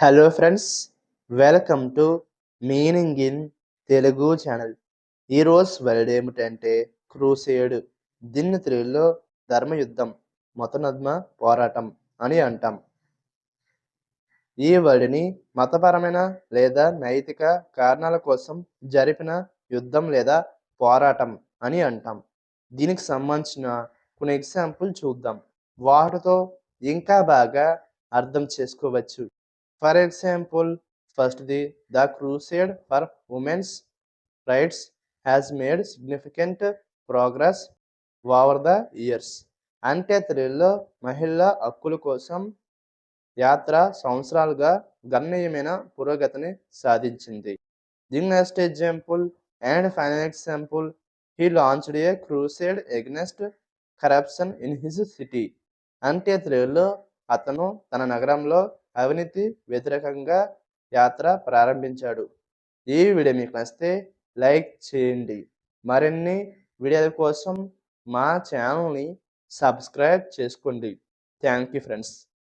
Hello friends, welcome to meaning in Telugu channel. ఈరోజు word ఏమిటంటే crusade. దీన్ని తెలుగులో ధర్మయుద్ధం, మతోన్మాద పోరాటం అని అంటాం. ఈ వర్డ్ని మతపరమైన లేదా నైతిక కారణాల కోసం జరిపిన యుద్ధం లేదా పోరాటం అని అంటాం. దీనికి సంబంధించిన కొన్ని ఎగ్జాంపుల్ చూద్దాం. వాటితో ఇంకా బాగా అర్థం చేసుకోవచ్చు. ఫర్ ఎగ్జాంపుల్, ఫస్ట్‌ది the crusade for women's rights has made significant progress over the years. అంటే తెలుగులో మహిళల హక్కుల కోసం యాత్ర సంవత్సరాలుగా గణనీయమైన పురోగతిని సాధించింది. The next example and final example, he launched a crusade against corruption in his city. అంటే తెలుగులో అతను తన నగరంలో అవినీతి వ్యతిరేకంగా యాత్ర ప్రారంభించాడు. ఈ వీడియో మీకు నచ్చితే లైక్ చేయండి. మరిన్ని వీడియోల కోసం మా ఛానల్ని సబ్స్క్రైబ్ చేసుకోండి. Thank you friends.